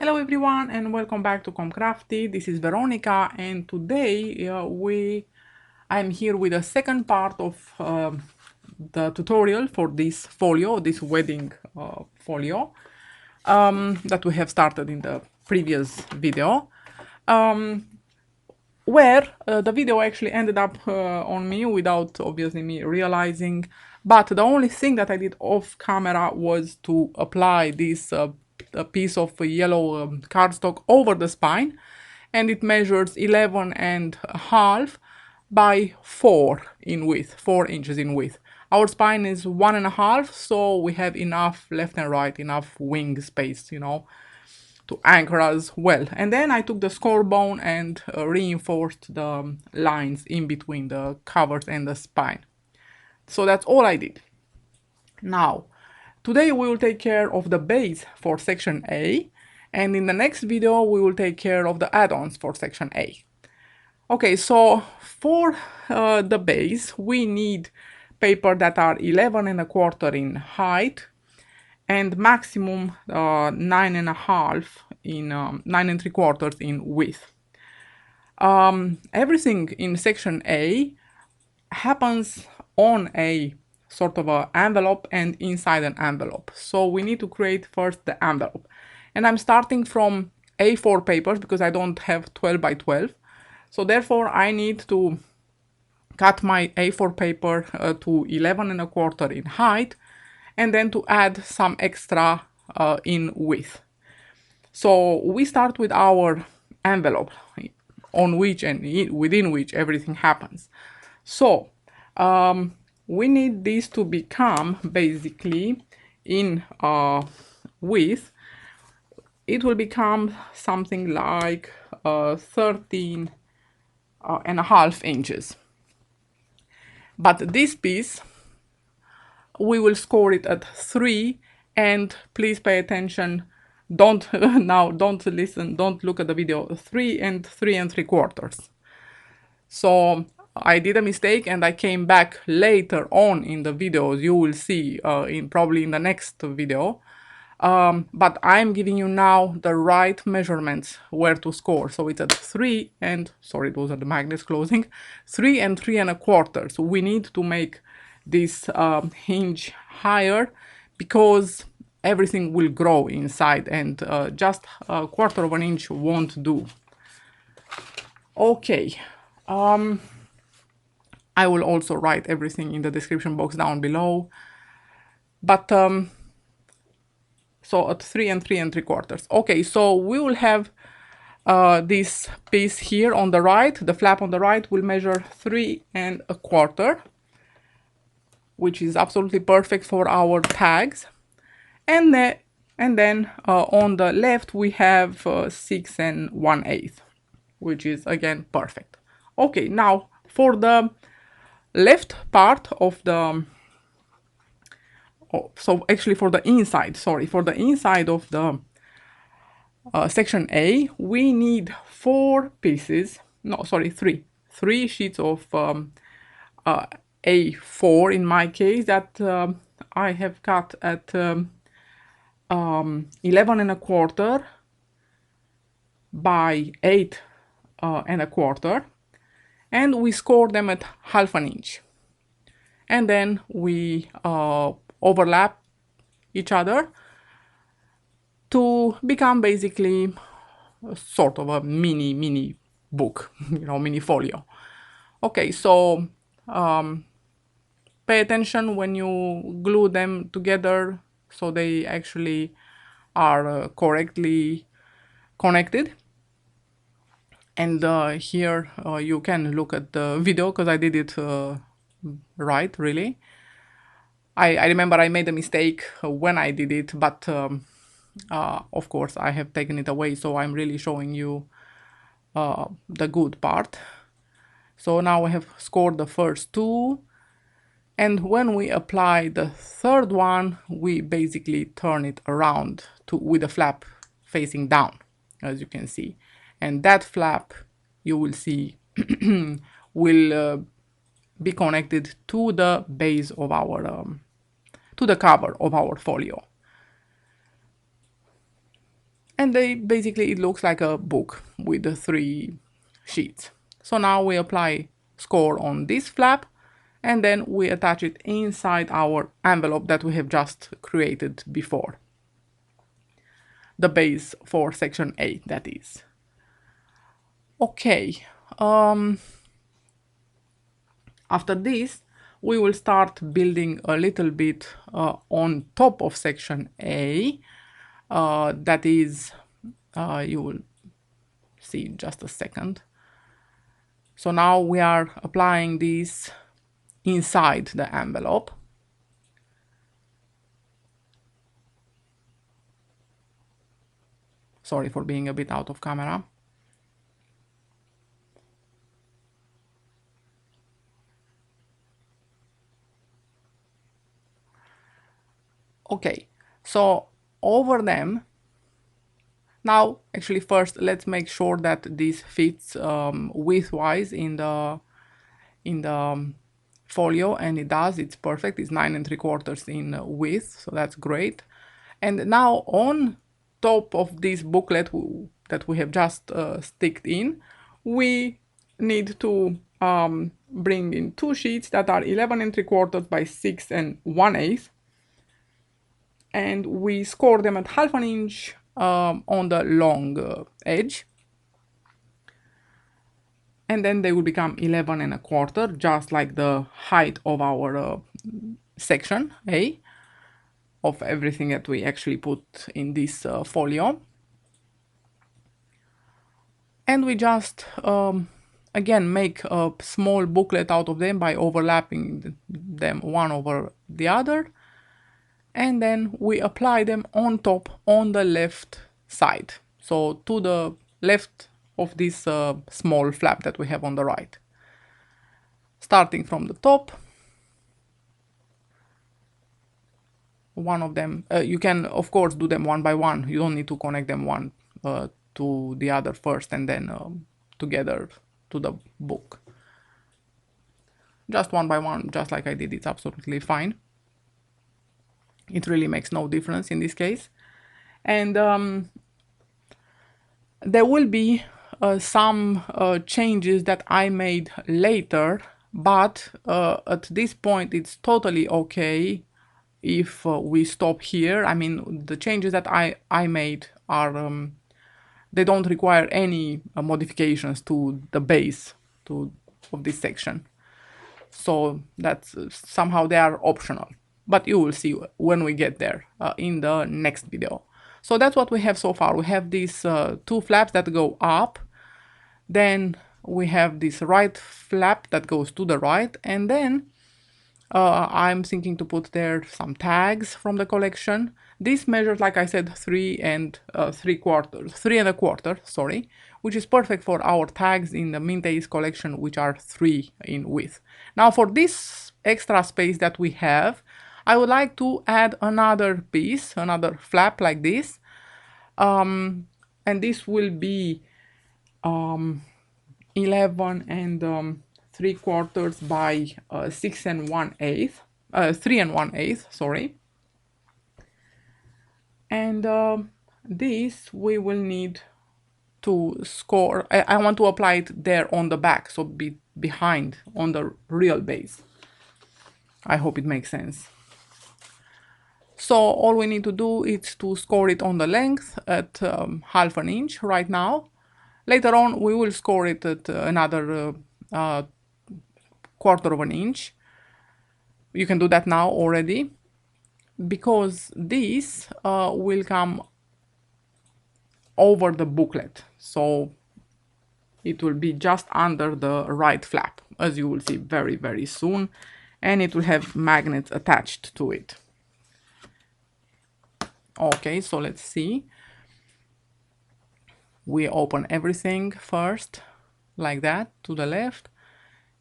Hello everyone and welcome back to Crafty. This is Veronica and today I'm here with the second part of the tutorial for this folio, this wedding folio that we have started in the previous video. Where the video actually ended up on me without obviously me realizing, but the only thing that I did off camera was to apply this a piece of yellow cardstock over the spine, and it measures 11 and a half by 4 in width, 4 inches in width. Our spine is 1.5, so we have enough left and right, enough wing space, to anchor us well. And then I took the score bone and reinforced the lines in between the covers and the spine. So that's all I did. Now, today we will take care of the base for section A, and in the next video we will take care of the add-ons for section A. Okay, so for the base we need paper that are 11.25 in height and maximum 9.5 in 9.75 in width. Everything in section A happens on a sort of a envelope and inside an envelope. So we need to create first the envelope. And I'm starting from A4 papers because I don't have 12 by 12. So therefore I need to cut my A4 paper to 11.25 in height and then to add some extra in width. So we start with our envelope on which and within which everything happens. So we need this to become basically in width. It will become something like 13.5 inches. But this piece, we will score it at 3, and please pay attention. Don't listen, don't look at the video. 3 and 3.75. So I did a mistake and I came back later on in the videos. You will see probably in the next video. But I'm giving you now the right measurements where to score. So it's at 3 and, sorry, those are the magnets closing, 3 and 3.25. So we need to make this hinge higher because everything will grow inside, and just 1/4 of an inch won't do. Okay. I will also write everything in the description box down below. But so at 3 and 3.75. Okay, so we will have this piece here on the right. The flap on the right will measure 3.25, which is absolutely perfect for our tags. And then on the left we have 6 1/8, which is again perfect. Okay, now for the left part of the so actually for the inside, sorry, for the inside of the section A, we need 4 pieces, no, sorry, 3 sheets of A4 in my case that I have cut at 11.25 by 8.25, and we score them at 1/2 inch, and then we overlap each other to become basically sort of a mini book, mini folio. Okay, so pay attention when you glue them together so they actually are correctly connected. And here you can look at the video because I did it right, really. I remember I made a mistake when I did it, but of course I have taken it away, so I'm really showing you the good part. So now I have scored the first 2, and when we apply the third one, we basically turn it around with the flap facing down, as you can see. And that flap, you will see, will be connected to the base of our, to the cover of our folio. And basically it looks like a book with the 3 sheets. So now we apply score on this flap, and then we attach it inside our envelope that we have just created before. The base for section A, that is. Okay, after this, we will start building a little bit on top of section A. That is, you will see in just a second. So now we are applying this inside the envelope. Sorry for being a bit out of camera. Okay, so over them, now actually first let's make sure that this fits width-wise in the folio, and it does. It's perfect. It's 9 3/4 in width, so that's great. And now on top of this booklet that we have just sticked in, we need to bring in 2 sheets that are 11 3/4 by 6 1/8, and we score them at 1/2 inch on the long edge, and then they will become 11 1/4, just like the height of our section A, of everything that we actually put in this folio. And we just again make a small booklet out of them by overlapping them one over the other, and then we apply them on top on the left side, so to the left of this small flap that we have on the right, starting from the top. One of them, you can of course do them one by one. You don't need to connect them one to the other first and then together to the book. Just one by one, just like I did, it's absolutely fine. It really makes no difference in this case. And there will be some changes that I made later, but at this point it's totally okay if we stop here. I mean, the changes that I made are they don't require any modifications to the base of this section, so that's somehow they are optional, but you will see when we get there in the next video. So that's what we have so far. We have these 2 flaps that go up, then we have this right flap that goes to the right, and then I'm thinking to put there some tags from the collection. This measures, like I said, 3 3/4, sorry, which is perfect for our tags in the Mintay collection, which are 3 in width. Now for this extra space that we have, I would like to add another piece, another flap like this, and this will be 11 3/4 by 6 1/8, 3 1/8, sorry. And this we will need to score. I want to apply it there on the back, so behind on the real base. I hope it makes sense. So all we need to do is to score it on the length at 1/2 inch right now. Later on we will score it at another 1/4 inch. You can do that now already, because this will come over the booklet, so it will be just under the right flap, as you will see very soon, and it will have magnets attached to it. Okay, so let's see. We open everything first like that to the left,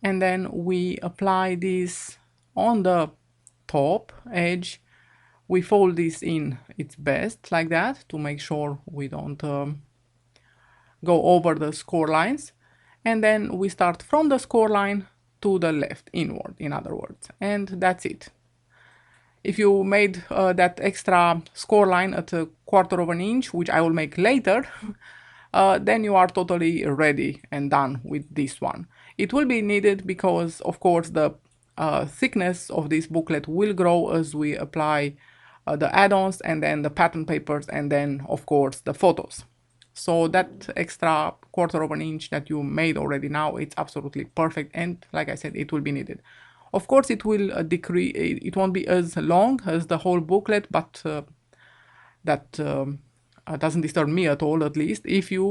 and then we apply this on the top edge. We fold this in its best like that to make sure we don't go over the score lines, and then we start from the score line to the left, inward, in other words, and that's it. If you made that extra score line at 1/4 of an inch, which I will make later, then you are totally ready and done with this one. It will be needed because, of course, the thickness of this booklet will grow as we apply the add-ons and then the pattern papers and then, of course, the photos. So that extra 1/4 of an inch that you made already now, it's absolutely perfect, and like I said, it will be needed. Of course, it will decrease. It won't be as long as the whole booklet, but that doesn't disturb me at all. At least, if you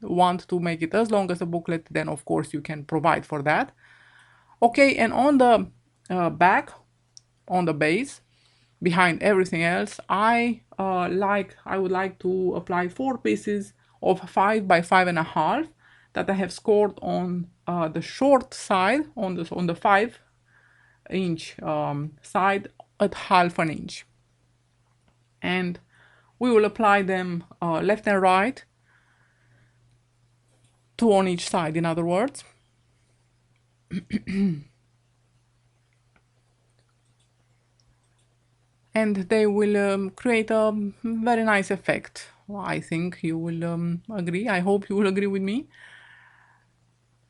want to make it as long as a booklet, then of course you can provide for that. Okay, and on the back, on the base, behind everything else, I would like to apply 4 pieces of 5 by 5.5 that I have scored on the short side, on the 5-inch side at 1/2 an inch, and we will apply them left and right, 2 on each side, in other words. And they will create a very nice effect. I think you will agree. I hope you will agree with me.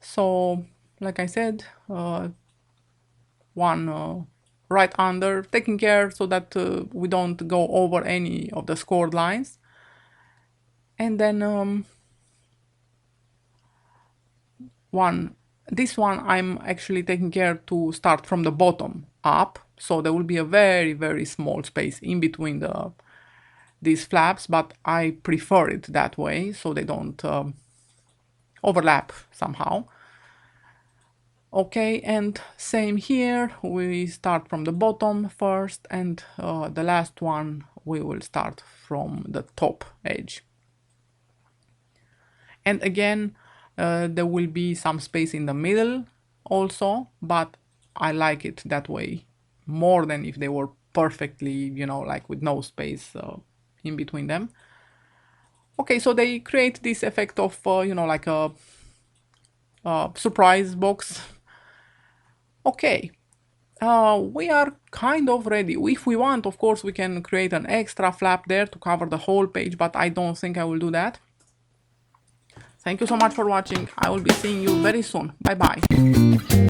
So, like I said, one right under, taking care so that we don't go over any of the scored lines. And then this one I'm actually taking care to start from the bottom up, so there will be a very, very small space in between these flaps, but I prefer it that way so they don't overlap somehow. Okay, and same here, we start from the bottom first, and the last one we will start from the top edge. And again, there will be some space in the middle also, but I like it that way more than if they were perfectly, you know, like with no space in between them. Okay, so they create this effect of, you know, like a surprise box. Okay, we are kind of ready. If we want, of course, we can create an extra flap there to cover the whole page, but I don't think I will do that. Thank you so much for watching. I will be seeing you very soon. Bye bye.